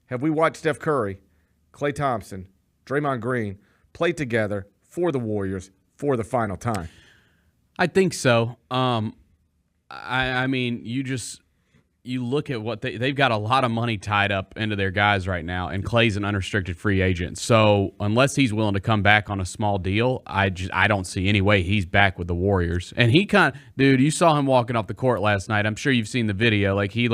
have we watched Steph Curry, Klay Thompson, Draymond Green play together for the Warriors for the final time? I think so. I mean, you look at what they've got a lot of money tied up into their guys right now, and Klay's an unrestricted free agent. So unless he's willing to come back on a small deal, I don't see any way he's back with the Warriors. And dude, you saw him walking off the court last night. I'm sure you've seen the video. He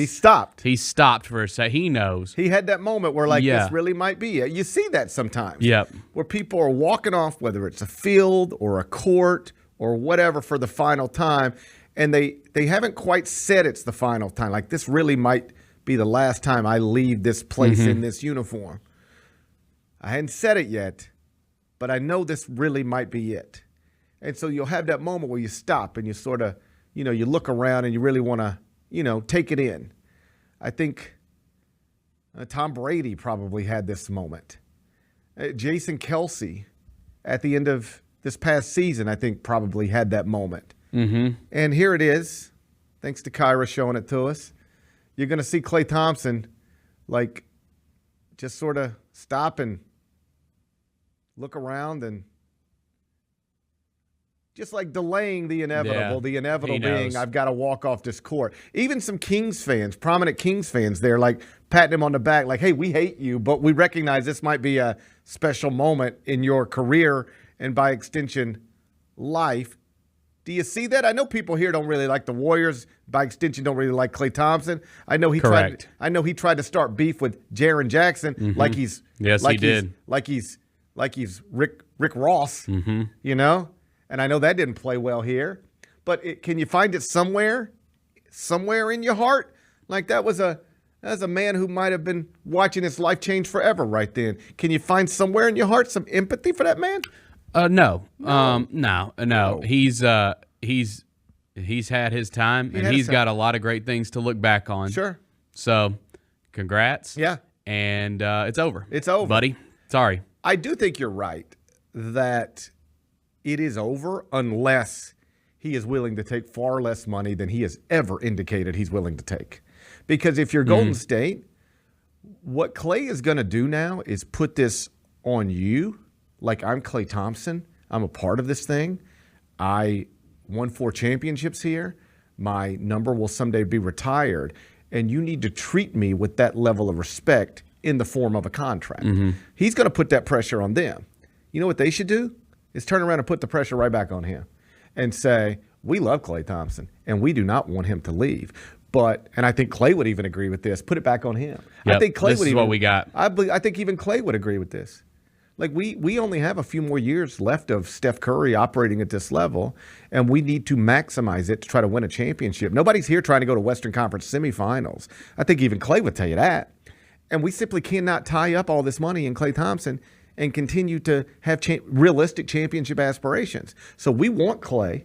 stopped. He stopped for a sec. He knows. He had that moment where this really might be it. You see that sometimes. Yep. Where people are walking off, whether it's a field or a court or whatever, for the final time. And they haven't quite said it's the final time. Like, this really might be the last time I leave this place in this uniform. I hadn't said it yet, but I know this really might be it. And so you'll have that moment where you stop and you sort of, you look around and you really want to, take it in. I think Tom Brady probably had this moment. Jason Kelsey, at the end of this past season, I think probably had that moment. Mm-hmm. And here it is, thanks to Kyra showing it to us. You're going to see Klay Thompson, just sort of stop and look around and just delaying the inevitable. Yeah, the inevitable being, I've got to walk off this court. Even some Kings fans, prominent Kings fans, they're patting him on the back, hey, we hate you, but we recognize this might be a special moment in your career and by extension, life. Do you see that? I know people here don't really like the Warriors. By extension, don't really like Klay Thompson. I know he tried to start beef with Jaren Jackson, he did. Like he's Rick Ross, And I know that didn't play well here. But can you find it somewhere in your heart? That was a man who might have been watching his life change forever right then. Can you find somewhere in your heart some empathy for that man? No. He's had his time, and he's got a lot of great things to look back on. Sure. So, congrats. Yeah. And it's over. It's over, buddy. Sorry. I do think you're right that it is over unless he is willing to take far less money than he has ever indicated he's willing to take. Because if you're Golden State, what Klay is going to do now is put this on you. I'm Klay Thompson. I'm a part of this thing. I won 4 championships here. My number will someday be retired. And you need to treat me with that level of respect in the form of a contract. Mm-hmm. He's going to put that pressure on them. You know what they should do? Is turn around and put the pressure right back on him and say, we love Klay Thompson, and we do not want him to leave. And I think Klay would even agree with this. Put it back on him. Yep, I think Klay this is what we got. I think even Klay would agree with this. We only have a few more years left of Steph Curry operating at this level, and we need to maximize it to try to win a championship. Nobody's here trying to go to Western Conference semifinals. I think even Klay would tell you that. And we simply cannot tie up all this money in Klay Thompson and continue to have realistic championship aspirations. So we want Klay.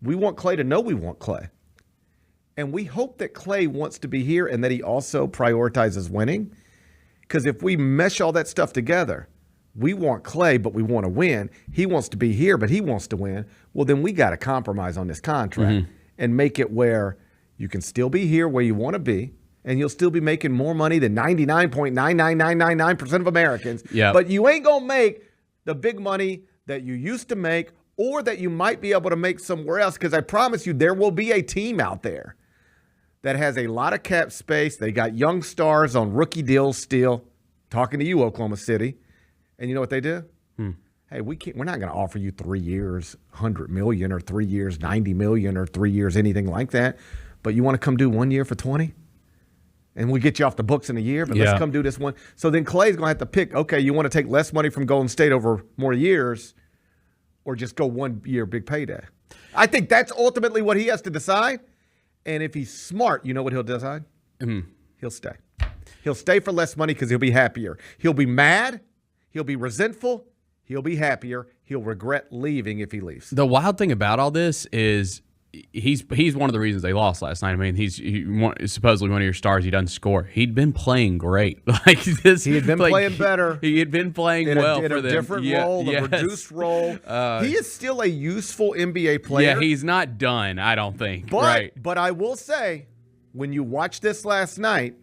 We want Klay to know we want Klay. And we hope that Klay wants to be here and that he also prioritizes winning. Because if we mesh all that stuff together, we want Klay, but we want to win. He wants to be here, but he wants to win. Well, then we got to compromise on this contract and make it where you can still be here where you want to be, and you'll still be making more money than 99.99999% of Americans. Yep. But you ain't going to make the big money that you used to make or that you might be able to make somewhere else, because I promise you there will be a team out there that has a lot of cap space. They got young stars on rookie deals still. Talking to you, Oklahoma City. And you know what they do? Hey, we're not going to offer you 3 years, $100 million, or 3 years, $90 million, or 3 years, anything like that. But you want to come do 1 year for 20? And we get you off the books in a year, but let's come do this one. So then Klay's going to have to pick, okay, you want to take less money from Golden State over more years, or just go 1 year big payday? I think that's ultimately what he has to decide. And if he's smart, you know what he'll decide? He'll stay. He'll stay for less money because he'll be happier. He'll be mad. He'll be resentful. He'll be happier. He'll regret leaving if he leaves. The wild thing about all this is he's one of the reasons they lost last night. I mean, he's supposedly one of your stars. He doesn't score. He'd been playing great. He had been playing better. He had been playing well for them. In a different role, a reduced role. He is still a useful NBA player. Yeah, he's not done, I don't think. But I will say, when you watch this last night,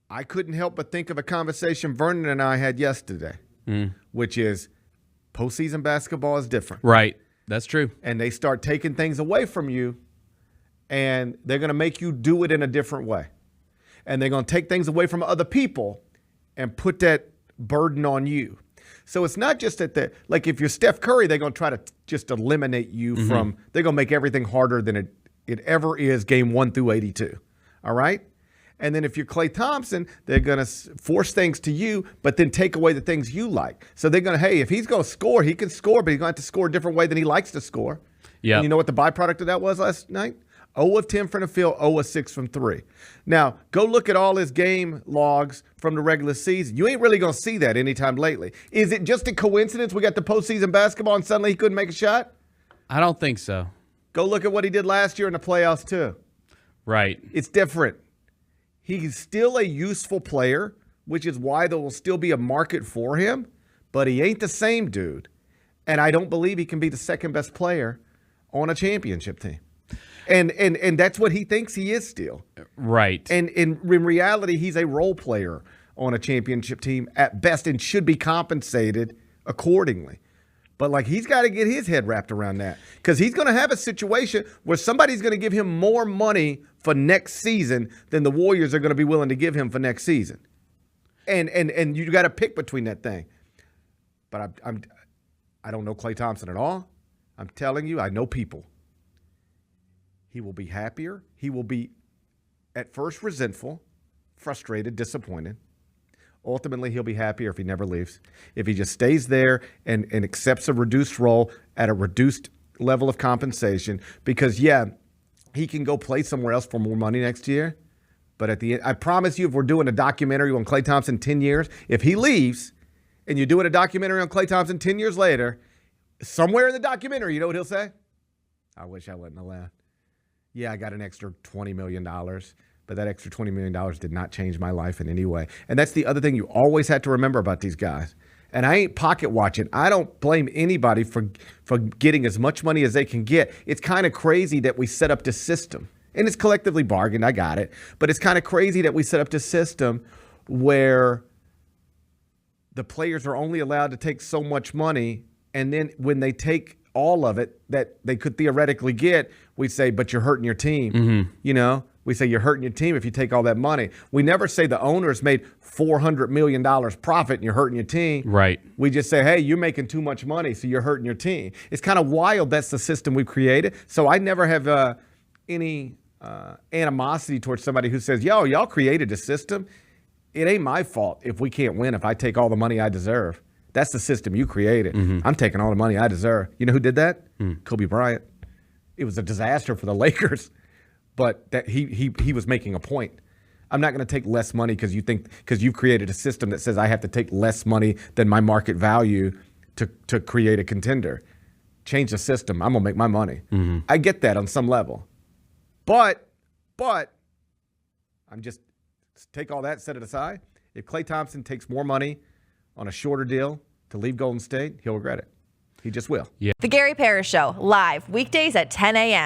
I couldn't help but think of a conversation Vernon and I had yesterday, which is postseason basketball is different. Right. That's true. And they start taking things away from you, and they're going to make you do it in a different way. And they're going to take things away from other people and put that burden on you. So it's not just that like if you're Steph Curry, they're going to try to just eliminate you from, they're going to make everything harder than it ever is game 1 through 82. All right? And then if you're Klay Thompson, they're going to force things to you, but then take away the things you like. So they're going to, hey, if he's going to score, he can score, but he's going to have to score a different way than he likes to score. Yeah. You know what the byproduct of that was last night? 0 of 10 from the field, 0 of 6 from 3. Now, go look at all his game logs from the regular season. You ain't really going to see that anytime lately. Is it just a coincidence we got the postseason basketball and suddenly he couldn't make a shot? I don't think so. Go look at what he did last year in the playoffs, too. Right. It's different. He's still a useful player, which is why there will still be a market for him, but he ain't the same dude. And I don't believe he can be the second best player on a championship team. And that's what he thinks he is still. Right. And in reality, he's a role player on a championship team at best and should be compensated accordingly. But, like, he's got to get his head wrapped around that because he's going to have a situation where somebody's going to give him more money for next season than the Warriors are going to be willing to give him for next season. And you got to pick between that thing. But I don't know Klay Thompson at all. I'm telling you, I know people. He will be happier. He will be at first resentful, frustrated, disappointed. Ultimately, he'll be happier if he never leaves. If he just stays there and accepts a reduced role at a reduced level of compensation. Because, yeah, he can go play somewhere else for more money next year. But at the end, I promise you, if we're doing a documentary on Klay Thompson 10 years, if he leaves and you're doing a documentary on Klay Thompson 10 years later, somewhere in the documentary, you know what he'll say? I wish I wasn't allowed. Yeah, I got an extra $20 million. But that extra $20 million did not change my life in any way. And that's the other thing you always have to remember about these guys. And I ain't pocket watching. I don't blame anybody for getting as much money as they can get. It's kind of crazy that we set up this system. And it's collectively bargained. I got it. But it's kind of crazy that we set up this system where the players are only allowed to take so much money. And then when they take all of it that they could theoretically get, we say, but you're hurting your team. You know? We say you're hurting your team if you take all that money. We never say the owners made $400 million profit and you're hurting your team. Right. We just say, hey, you're making too much money, so you're hurting your team. It's kind of wild that's the system we've created. So I never have any animosity towards somebody who says, yo, y'all created a system. It ain't my fault if we can't win if I take all the money I deserve. That's the system you created. I'm taking all the money I deserve. You know who did that? Kobe Bryant. It was a disaster for the Lakers. But that he was making a point. I'm not going to take less money because you've created a system that says I have to take less money than my market value to create a contender. Change the system. I'm going to make my money. I get that on some level. But I'm just take all that, set it aside. If Klay Thompson takes more money on a shorter deal to leave Golden State, he'll regret it. He just will. The Gary Parrish Show, live weekdays at 10 a.m.